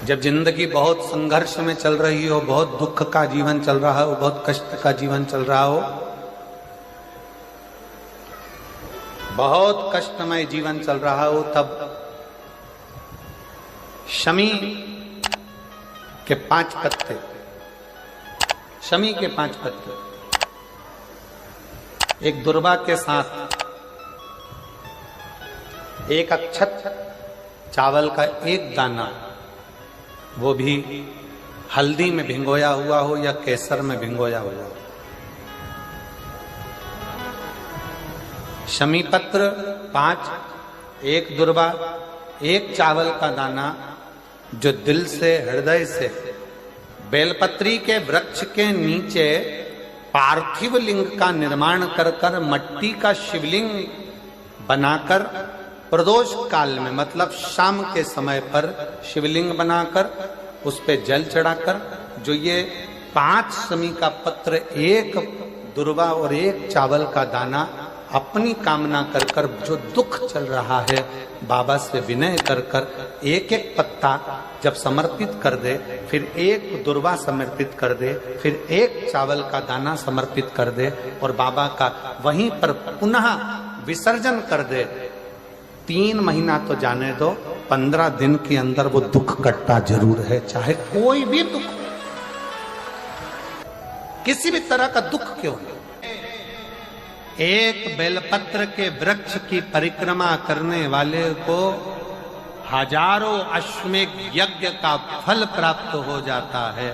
जब जिंदगी बहुत संघर्ष में चल रही हो, बहुत दुख का जीवन चल रहा हो, बहुत कष्ट का जीवन चल रहा हो, बहुत कष्टमय जीवन चल रहा हो, तब शमी के 5 पत्ते, शमी के 5 पत्ते एक दुर्वा के साथ एक अक्षत चावल का एक दाना, वो भी हल्दी में भिंगोया हुआ हो या केसर में भिंगोया हुआ हो, शमी पत्र 5, एक दुर्वा, एक चावल का दाना, जो दिल से हृदय से बेलपत्री के वृक्ष के नीचे पार्थिव लिंग का निर्माण कर कर मट्टी का शिवलिंग बनाकर प्रदोष काल में, मतलब शाम के समय पर शिवलिंग बनाकर उस पे जल चढ़ाकर, जो ये 5 शमी का पत्र, एक दुर्वा और एक चावल का दाना अपनी कामना कर कर, जो दुख चल रहा है बाबा से विनय कर कर एक एक पत्ता जब समर्पित कर दे, फिर एक दुर्वा समर्पित कर दे, फिर एक चावल का दाना समर्पित कर दे और बाबा का वहीं पर पुनः विसर्जन कर दे, 3 महीना तो जाने दो, 15 दिन के अंदर वो दुख कटता जरूर है, चाहे कोई भी दुख, किसी भी तरह का दुख क्यों नहीं। एक बेलपत्र के वृक्ष की परिक्रमा करने वाले को हजारों अश्वमेध यज्ञ का फल प्राप्त हो जाता है,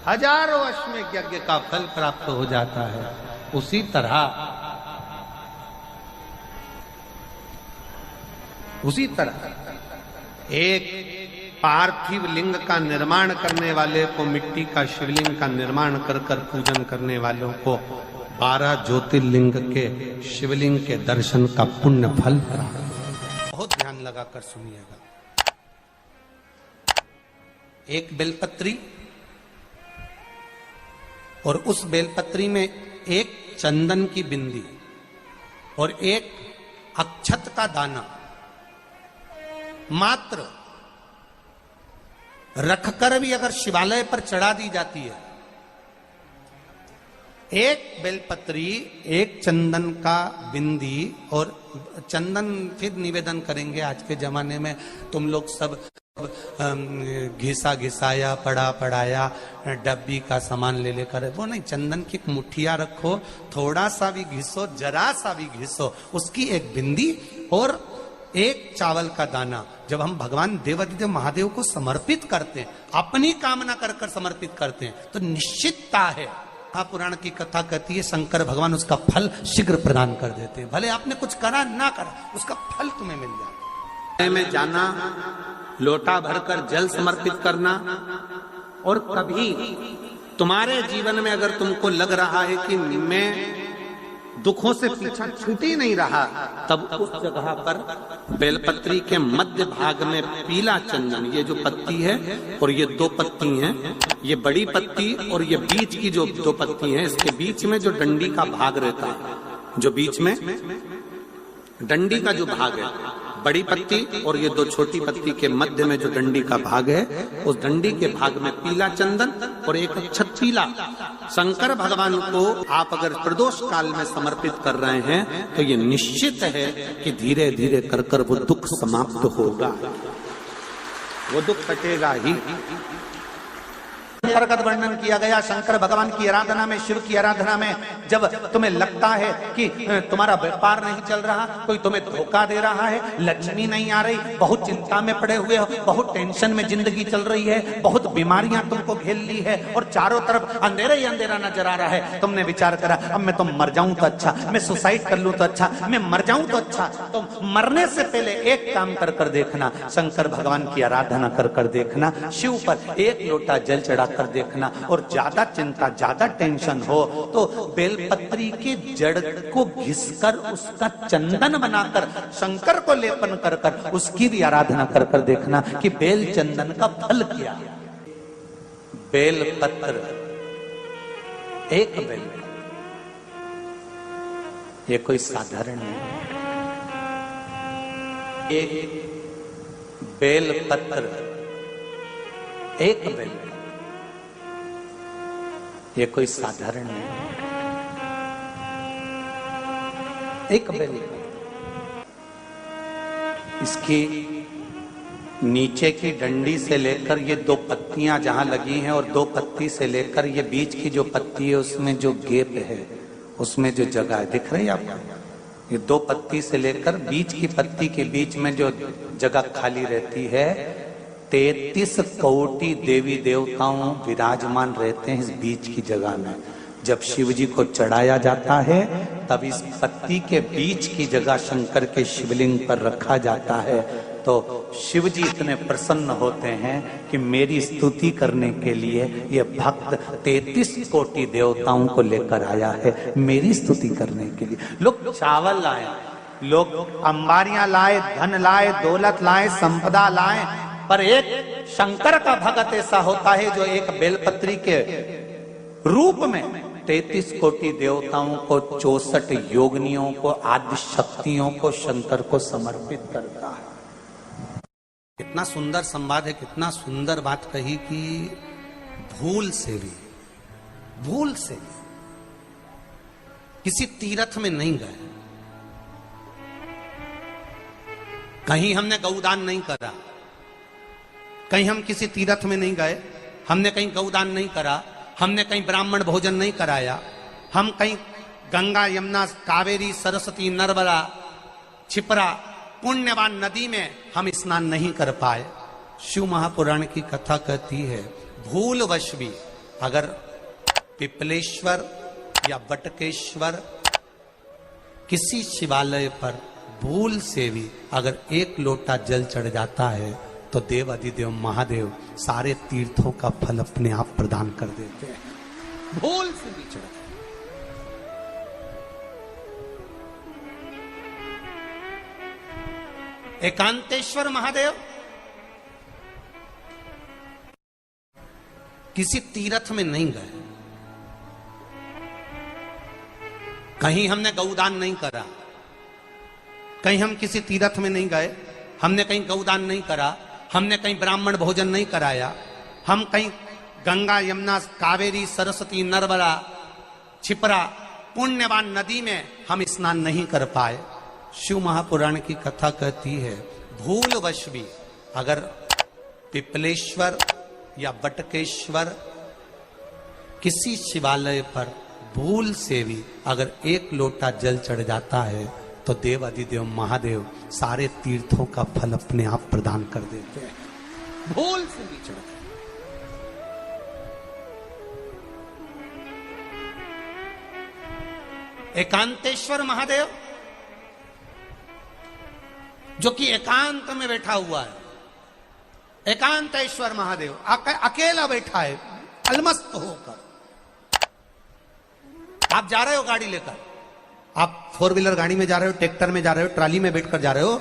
हजारों अश्वमेध यज्ञ का फल प्राप्त हो जाता है। उसी तरह एक पार्थिव लिंग का निर्माण करने वाले को, मिट्टी का शिवलिंग का निर्माण कर कर पूजन करने वालों को 12 ज्योतिर्लिंग के शिवलिंग के दर्शन का पुण्य फल प्राप्त। बहुत ध्यान लगाकर सुनिएगा। एक बेलपत्री और उस बेलपत्री में एक चंदन की बिंदी और एक अक्षत का दाना मात्र रखकर भी अगर शिवालय पर चढ़ा दी जाती है, एक बेलपत्री, एक चंदन का बिंदी, और चंदन फिर निवेदन करेंगे। आज के जमाने में तुम लोग सब घिसा घिसाया, पड़ा पड़ाया, डब्बी का सामान ले लेकर, वो नहीं, चंदन की एक मुठिया रखो, थोड़ा सा भी घिसो, जरा सा भी घिसो, उसकी एक बिंदी और एक चावल का दाना, जब हम भगवान देवाधिदेव महादेव को समर्पित करते हैं, अपनी कामना कर कर समर्पित करते हैं, तो निश्चितता है, पुराण की कथा कहती है, शंकर भगवान उसका फल शीघ्र प्रदान कर देते हैं। भले आपने कुछ करा ना करा, उसका फल तुम्हें मिल जाता। में जाना, लोटा भरकर जल समर्पित करना, और कभी तुम्हारे जीवन में अगर तुमको लग रहा है कि मैं दुखों से पीछा छूट ही नहीं रहा, तब उस जगह पर बेलपत्री के मध्य भाग में पीला चंदन, ये जो पत्ती है और ये 2 पत्ती हैं, ये बड़ी पत्ती और ये बीच की जो 2 पत्ती हैं, इसके बीच में जो डंडी का भाग रहता है, जो बीच में डंडी का जो भाग है, बड़ी पत्ती और ये 2 छोटी पत्ती के मध्य में जो डंडी का भाग है, उस डंडी के भाग में पीला चंदन और एक अक्षत पीला, शंकर भगवान को आप अगर प्रदोष काल में समर्पित कर रहे हैं, तो ये निश्चित है कि धीरे धीरे कर कर वो दुख समाप्त होगा, वो दुख कटेगा ही। अंतर्गत वर्णन किया गया शंकर भगवान की आराधना में, शिव की आराधना में, जब तुम्हें लगता है कि तुम्हारा व्यापार नहीं चल रहा, कोई तुम्हें धोखा दे रहा है, लक्ष्मी नहीं आ रही, बहुत चिंता में पड़े हुए हो, बहुत टेंशन में जिंदगी चल रही है, बहुत बीमारियां तुमको घेर ली है और चारों तरफ अंधेरा ही अंधेरा नजर आ रहा है, तुमने विचार करा अब मैं तो मर जाऊं तो अच्छा, मैं सुसाइड कर लूं तो अच्छा, मैं मर जाऊं तो अच्छा, तो मरने से पहले एक काम कर कर देखना, शंकर भगवान की आराधना कर कर देखना, शिव पर एक लोटा जल चढ़ा कर देखना, और ज्यादा चिंता, ज्यादा टेंशन हो तो बेलपत्री के जड़ को घिसकर उसका चंदन बनाकर शंकर को लेपन कर कर उसकी भी आराधना कर कर देखना कि बेल चंदन का फल क्या है। बेलपत्र, एक बेल, ये कोई साधारण नहीं, एक बेलपत्र एक बेल, ये कोई साधारण नहीं, एक बेल। इसकी नीचे की डंडी से लेकर ये 2 पत्तियां जहां लगी हैं और 2 पत्ती से लेकर ये बीच की जो पत्ती है उसमें जो गैप है, उसमें जो जगह है, दिख रही है आपको? ये 2 पत्ती से लेकर बीच की पत्ती के बीच में जो जगह खाली रहती है, 33 कोटि देवी देवताओं विराजमान रहते हैं इस बीच की जगह में। जब शिव जी को चढ़ाया जाता है तब इस पत्ती के बीच की जगह शंकर के शिवलिंग पर रखा जाता है, तो शिव जी इतने प्रसन्न होते हैं कि मेरी स्तुति करने के लिए ये भक्त 33 कोटि देवताओं को लेकर आया है, मेरी स्तुति करने के लिए। लोग चावल लाए, लोग अंबारियां लाए, धन लाए, दौलत लाए, संपदा लाए, पर एक शंकर का भक्त ऐसा होता है जो एक बेलपत्री के रूप में 33 कोटि देवताओं को, 64 योगिनियों को, आदि शक्तियों को शंकर को समर्पित करता है। कितना सुंदर संवाद है, कितना सुंदर बात कही कि भूल से भी किसी तीर्थ में नहीं गए, कहीं हमने गौदान नहीं करा, कहीं हम किसी तीर्थ में नहीं गए, हमने कहीं गौदान नहीं करा, हमने कहीं ब्राह्मण भोजन नहीं कराया, हम कहीं गंगा यमुना कावेरी सरस्वती नर्मदा छिपरा पुण्यवान नदी में हम स्नान नहीं कर पाए। शिव महापुराण की कथा कहती है भूलवश भी अगर पिपलेश्वर या बटकेश्वर किसी शिवालय पर भूल से भी अगर 1 लोटा जल चढ़ जाता है तो देव अधिदेव महादेव सारे तीर्थों का फल अपने आप प्रदान कर देते हैं। भूल से भी चढ़, एकांतेश्वर महादेव किसी तीर्थ में नहीं गए, कहीं हमने गौदान नहीं करा, कहीं हम किसी तीर्थ में नहीं गए, हमने कहीं गौदान नहीं करा, हमने कहीं ब्राह्मण भोजन नहीं कराया, हम कहीं गंगा यमुना कावेरी सरस्वती नर्मदा छिपरा पुण्यवान नदी में हम स्नान नहीं कर पाए। शिव महापुराण की कथा कहती है भूलवश भी अगर पिपलेश्वर या बटकेश्वर किसी शिवालय पर भूल से भी अगर 1 लोटा जल चढ़ जाता है तो देव अधिदेव महादेव सारे तीर्थों का फल अपने आप प्रदान कर देते हैं। भूल से भी चढ़, एकांतेश्वर महादेव जो कि एकांत में बैठा हुआ है, एकांतेश्वर महादेव अकेला बैठा है अलमस्त होकर। आप जा रहे हो गाड़ी लेकर, आप 4 व्हीलर गाड़ी में जा रहे हो, ट्रैक्टर में जा रहे हो, ट्राली में बैठकर जा रहे हो,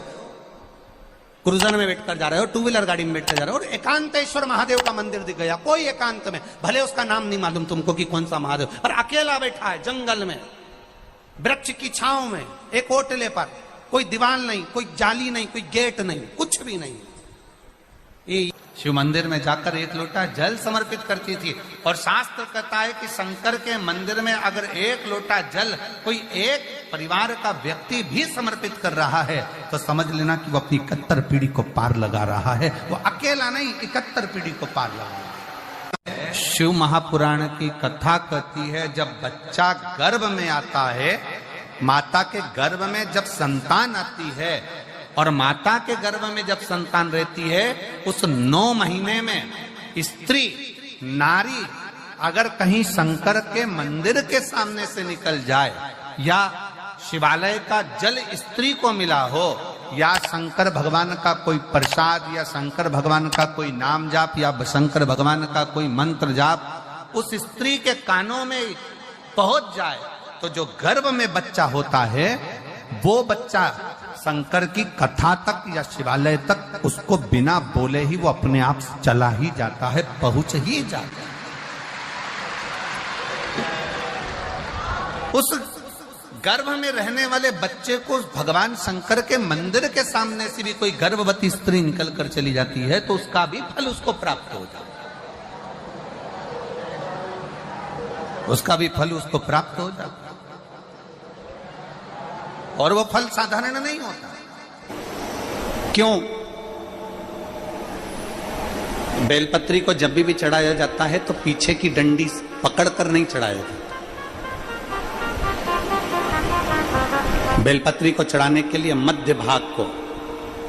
क्रूजर में बैठकर जा रहे हो, 2 व्हीलर गाड़ी में बैठकर जा रहे हो, और एकांतेश्वर महादेव का मंदिर दिख गया, कोई एकांत में, भले उसका नाम नहीं मालूम तुमको कि कौन सा महादेव, पर अकेला बैठा है जंगल में, वृक्ष की छांव में, एक ओटले पर, कोई दीवार नहीं, कोई जाली नहीं, कोई गेट नहीं, कुछ भी नहीं। ये शिव मंदिर में जाकर 1 लोटा जल समर्पित करती थी। और शास्त्र कहता है कि शंकर के मंदिर में अगर 1 लोटा जल कोई एक परिवार का व्यक्ति भी समर्पित कर रहा है तो समझ लेना कि वो अपनी 71 पीढ़ी को पार लगा रहा है। वो अकेला नहीं, 71 पीढ़ी को पार लगा रहा है। शिव महापुराण की कथा कहती है जब बच्चा गर्भ में आता है, माता के गर्भ में जब संतान आती है और माता के गर्भ में जब संतान रहती है, उस 9 महीने में स्त्री नारी अगर कहीं शंकर के मंदिर के सामने से निकल जाए या शिवालय का जल स्त्री को मिला हो या शंकर भगवान का कोई प्रसाद या शंकर भगवान का कोई नाम जाप या शंकर भगवान का कोई मंत्र जाप उस स्त्री के कानों में पहुंच जाए तो जो गर्भ में बच्चा होता है वो बच्चा शंकर की कथा तक या शिवालय तक उसको बिना बोले ही वो अपने आप चला ही जाता है, पहुंच ही जाता है। उस गर्भ में रहने वाले बच्चे को भगवान शंकर के मंदिर के सामने से भी कोई गर्भवती स्त्री निकल कर चली जाती है तो उसका भी फल उसको प्राप्त हो जाता है। उसका भी फल उसको प्राप्त हो जाता, और वो फल साधारण नहीं होता। क्यों? बेलपत्री को जब भी चढ़ाया जाता है तो पीछे की डंडी पकड़कर नहीं चढ़ाया जाता। बेलपत्री को चढ़ाने के लिए मध्य भाग को,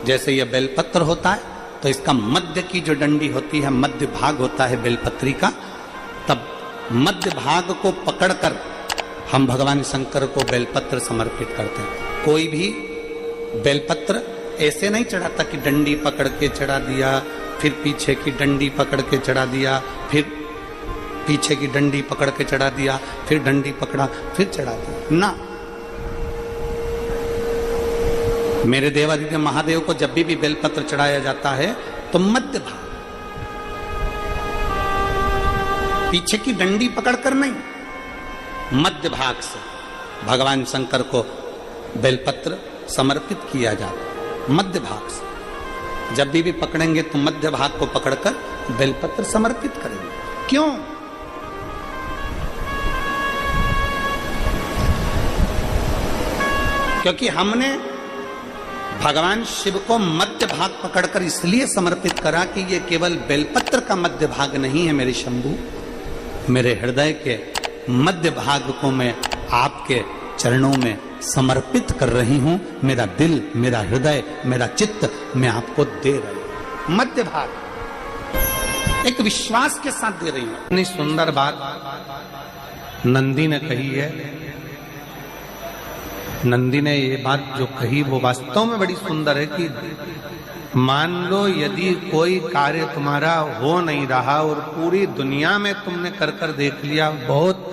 जैसे यह बेलपत्र होता है तो इसका मध्य की जो डंडी होती है, मध्य भाग होता है बेलपत्री का, तब मध्य भाग को पकड़कर हम भगवान शंकर को बेलपत्र समर्पित करते हैं। कोई भी बेलपत्र ऐसे नहीं चढ़ाता कि डंडी पकड़ के चढ़ा दिया, फिर पीछे की डंडी पकड़ के चढ़ा दिया, फिर पीछे की डंडी पकड़ के चढ़ा दिया, फिर डंडी पकड़ा, फिर चढ़ा दिया ना। मेरे देवादिदेव महादेव को जब भी बेलपत्र चढ़ाया जाता है तो मध्य भाग, पीछे की डंडी पकड़कर नहीं, मध्य भाग से भगवान शंकर को बेलपत्र समर्पित किया जाता। मध्य भाग से जब भी पकड़ेंगे तो मध्य भाग को पकड़कर बेलपत्र समर्पित करेंगे। क्यों? क्योंकि हमने भगवान शिव को मध्य भाग पकड़कर इसलिए समर्पित करा कि ये केवल बेलपत्र का मध्य भाग नहीं है मेरे शंभू, मेरे हृदय के मध्य भाग को मैं आपके चरणों में समर्पित कर रही हूं। मेरा दिल, मेरा हृदय, मेरा चित्त मैं आपको दे रही हूं। मध्य भाग एक विश्वास के साथ दे रही हूं। इतनी सुंदर बात नंदी ने कही है। नंदी ने ये बात जो कही वो वास्तव में बड़ी सुंदर है कि मान लो यदि कोई कार्य तुम्हारा हो नहीं रहा और पूरी दुनिया में तुमने कर कर देख लिया, बहुत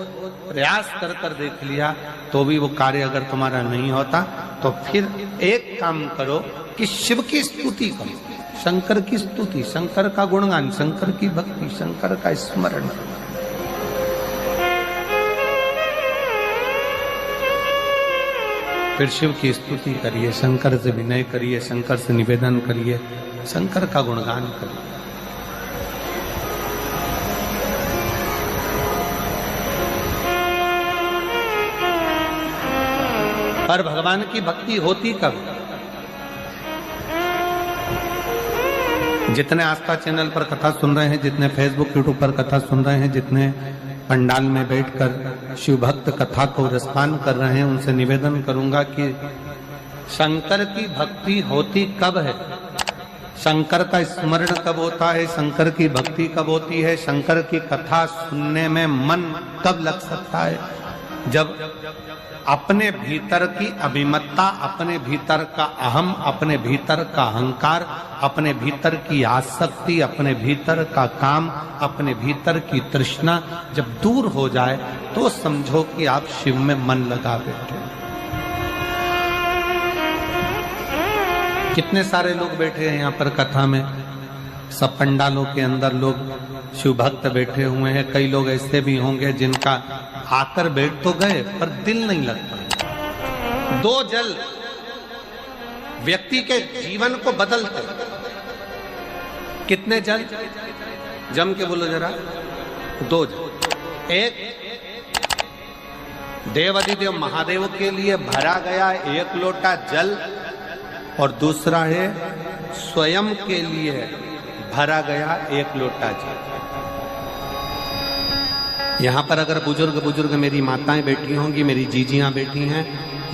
प्रयास कर कर देख लिया, तो भी वो कार्य अगर तुम्हारा नहीं होता, तो फिर एक काम करो कि शिव की स्तुति करो, शंकर की स्तुति, शंकर का गुणगान, शंकर की भक्ति, शंकर का स्मरण। फिर शिव की स्तुति करिए, शंकर से विनय करिए, शंकर से निवेदन करिए, शंकर का गुणगान करिए। पर भगवान की भक्ति होती कब? जितने आस्था चैनल पर कथा सुन रहे हैं, जितने फेसबुक यूट्यूब पर कथा सुन रहे हैं, जितने पंडाल में बैठकर शिव भक्त कथा को रसपान कर रहे हैं, उनसे निवेदन करूंगा कि शंकर की भक्ति होती कब है, शंकर का स्मरण कब होता है, शंकर की भक्ति कब होती है, शंकर की कथा सुनने में मन कब लग सकता है? जब अपने भीतर की अभिमत्ता, अपने भीतर का अहम, अपने भीतर का अहंकार, अपने भीतर की आसक्ति, अपने भीतर का काम, अपने भीतर की तृष्णा जब दूर हो जाए तो समझो कि आप शिव में मन लगा बैठे। कितने सारे लोग बैठे हैं यहाँ पर कथा में, सब पंडालों के अंदर लोग शिव भक्त बैठे हुए हैं। कई लोग ऐसे भी होंगे जिनका आकर बैठ तो गए पर दिल नहीं लगता। दो जल व्यक्ति के जीवन को बदलते। कितने जल? जम के बोलो जरा। दो जल। एक देवादिदेव महादेव के लिए भरा गया एक लोटा जल, और दूसरा है स्वयं के लिए भरा गया एक लोटा जल। यहाँ पर अगर बुजुर्ग मेरी माताएं बैठी होंगी, मेरी जीजियां बैठी हैं,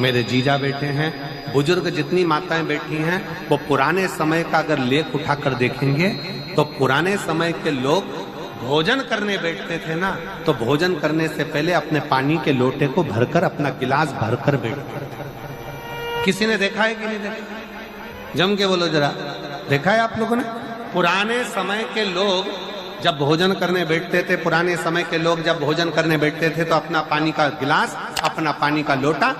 मेरे जीजा बैठे हैं, बुजुर्ग जितनी माताएं बैठी हैं, वो पुराने समय का अगर लेख उठाकर देखेंगे तो पुराने समय के लोग भोजन करने बैठते थे ना, तो भोजन करने से पहले अपने पानी के लोटे को भरकर, अपना गिलास भरकर बैठते थे। किसी ने देखा है कि नहीं देखा? जम के बोलो जरा, देखा है आप लोगों ने? पुराने समय के लोग जब भोजन करने बैठते थे, पुराने समय के लोग जब भोजन करने बैठते थे तो अपना पानी का गिलास, अपना पानी का लोटा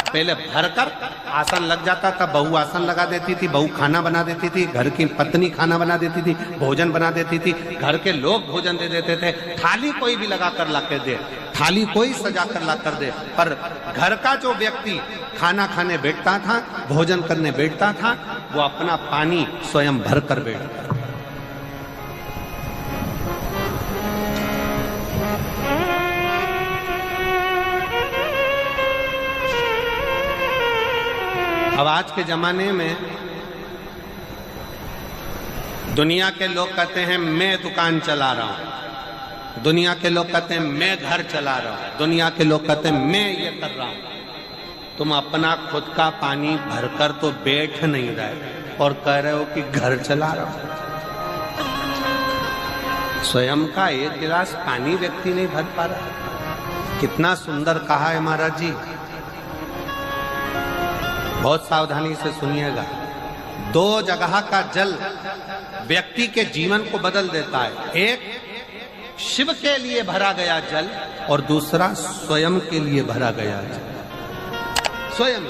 पहले भरकर आसन लग जाता था। बहू आसन लगा देती थी, बहू खाना बना देती थी, घर की पत्नी खाना बना देती थी, भोजन बना देती थी, घर के लोग भोजन दे देते थे। थाली कोई भी लगा कर ला कर दे, थाली कोई सजा कर ला कर दे, पर घर का जो व्यक्ति खाना खाने बैठता था, भोजन करने बैठता था, वो अपना पानी स्वयं भर कर बैठता। आज के जमाने में दुनिया के लोग कहते हैं मैं दुकान चला रहा हूं, दुनिया के लोग कहते हैं मैं घर चला रहा हूं, दुनिया के लोग कहते हैं मैं ये कर रहा हूं। तुम अपना खुद का पानी भरकर तो बैठ नहीं रहे और कह रहे हो कि घर चला रहा हूं। स्वयं का एक गिलास पानी व्यक्ति नहीं भर पा रहा। कितना सुंदर कहा है महाराज जी, बहुत सावधानी से सुनिएगा। दो जगह का जल व्यक्ति के जीवन को बदल देता है। एक शिव के लिए भरा गया जल और दूसरा स्वयं के लिए भरा गया जल। स्वयं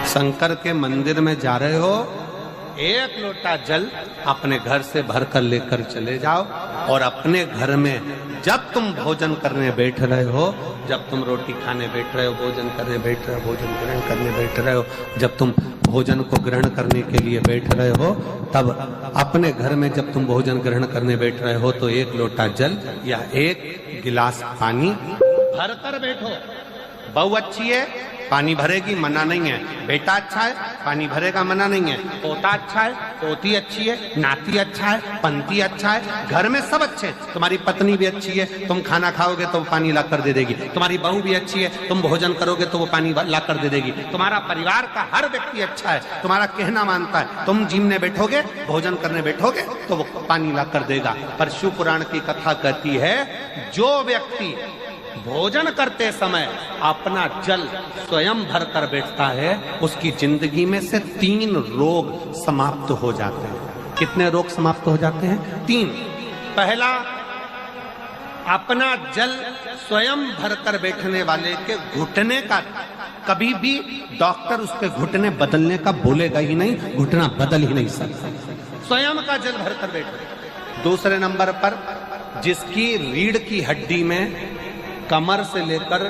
शंकर के मंदिर में जा रहे हो, एक लोटा जल अपने घर से भरकर लेकर चले जाओ और अपने घर में जब तुम भोजन करने बैठ रहे हो, जब तुम रोटी खाने बैठ रहे हो, भोजन करने बैठ रहे हो, भोजन ग्रहण करने बैठ रहे हो, जब तुम भोजन को ग्रहण करने के लिए बैठ रहे हो, तब अपने घर में जब तुम भोजन ग्रहण करने बैठ रहे हो तो एक लोटा जल या एक गिलास पानी भर कर बैठो। बहू अच्छी है, पानी भरेगी, मना नहीं है। बेटा अच्छा है, पानी भरेगा, मना नहीं है। पोता अच्छा है, पोती अच्छी है, नाती अच्छा है, पंती अच्छा है, घर में सब अच्छे हैं। तुम्हारी पत्नी भी अच्छी है, तुम खाना खाओगे तो वो पानी ला कर दे देगी। तुम्हारी बहू भी अच्छी है, तुम भोजन करोगे तो वो पानी ला कर दे देगी। तुम्हारा परिवार का हर व्यक्ति अच्छा है, तुम्हारा कहना मानता है। तुम जिमने बैठोगे, भोजन करने बैठोगे तो वो पानी ला कर देगा। पर शिव पुराण की कथा कहती है, जो व्यक्ति भोजन करते समय अपना जल स्वयं भर कर बैठता है, उसकी जिंदगी में से 3 रोग समाप्त हो जाते हैं। कितने रोग समाप्त हो जाते हैं? 3। पहला, अपना जल स्वयं भर कर बैठने वाले के घुटने का कभी भी डॉक्टर उसके घुटने बदलने का बोलेगा ही नहीं, घुटना बदल ही नहीं सकता। स्वयं का जल भर कर बैठे। दूसरे नंबर पर, जिसकी रीढ़ की हड्डी में कमर से लेकर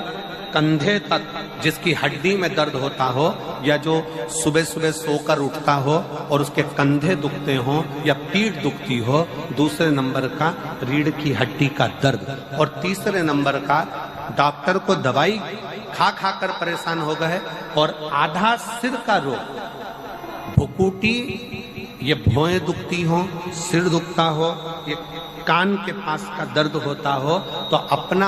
कंधे तक जिसकी हड्डी में दर्द होता हो, या जो सुबह सुबह सोकर उठता हो और उसके कंधे दुखते हो या पीठ दुखती हो। दूसरे नंबर का रीढ़ की हड्डी का दर्द। और तीसरे नंबर का, डॉक्टर को दवाई खा खा कर परेशान हो गए और आधा सिर का रोग, भुकुटी, ये भौएं दुखती हो, सिर दुखता हो, ये कान के पास का दर्द होता हो, तो अपना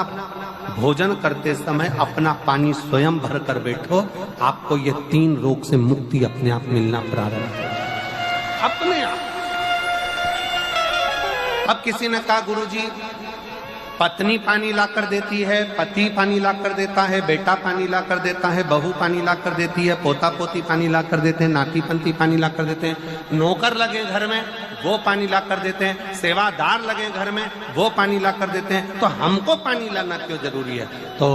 भोजन करते समय अपना पानी स्वयं भर कर बैठो। आपको ये 3 रोग से मुक्ति अपने आप मिलना प्रारंभ है, अपने आप। अब किसी ने कहा, गुरुजी पत्नी पानी ला कर देती है, पति पानी ला कर देता है, बेटा पानी ला कर देता है, बहू पानी ला कर देती है, पोता पोती पानी ला कर देते हैं, नाती पंती पानी ला कर देते हैं, नौकर लगे घर में वो पानी ला कर देते हैं, सेवादार लगे घर में वो पानी ला कर देते हैं, तो हमको पानी लाना क्यों जरूरी है? तो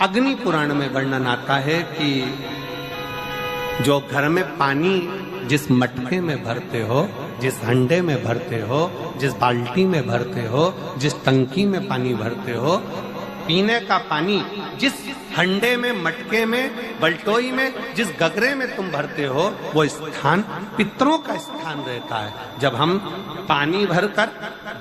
अग्नि पुराण में वर्णन आता है कि जो घर में पानी जिस मटके में भरते हो, जिस हंडे में भरते हो, जिस बाल्टी में भरते हो, जिस टंकी में पानी भरते हो, पीने का पानी जिस हंडे में, मटके में, बल्टोई में, जिस गगरे में तुम भरते हो, वो स्थान पितरों का स्थान रहता है। जब हम पानी भरकर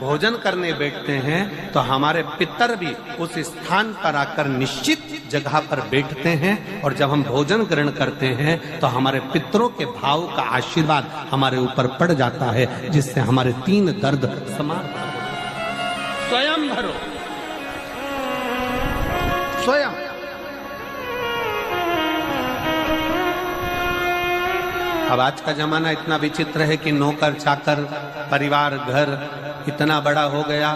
भोजन करने बैठते हैं तो हमारे पितर भी उस स्थान पर आकर निश्चित जगह पर बैठते हैं, और जब हम भोजन ग्रहण करते हैं तो हमारे पितरों के भाव का आशीर्वाद हमारे ऊपर पड़ जाता है, जिससे हमारे 3 दर्द समाप्त हो। स्वयं भरो, स्वयं। अब आज का जमाना इतना विचित्र है कि नौकर चाकर, परिवार, घर इतना बड़ा हो गया।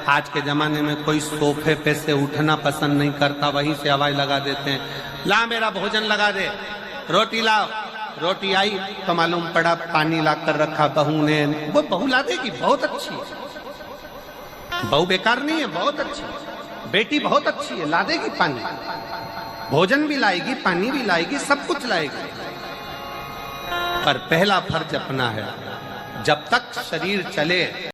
आज के जमाने में कोई सोफे पे से उठना पसंद नहीं करता, वहीं से आवाज लगा देते हैं, ला मेरा भोजन लगा दे, रोटी लाओ। रोटी आई तो मालूम पड़ा पानी ला कर रखा बहू ने। वो बहू ला देगी, बहुत अच्छी है, बहू बेकार नहीं है, बहुत अच्छी है, बेटी बहुत अच्छी है, ला देगी पानी, भोजन भी लाएगी, पानी भी लाएगी, सब कुछ लाएगी। पर पहला फर्ज अपना है, जब तक शरीर चले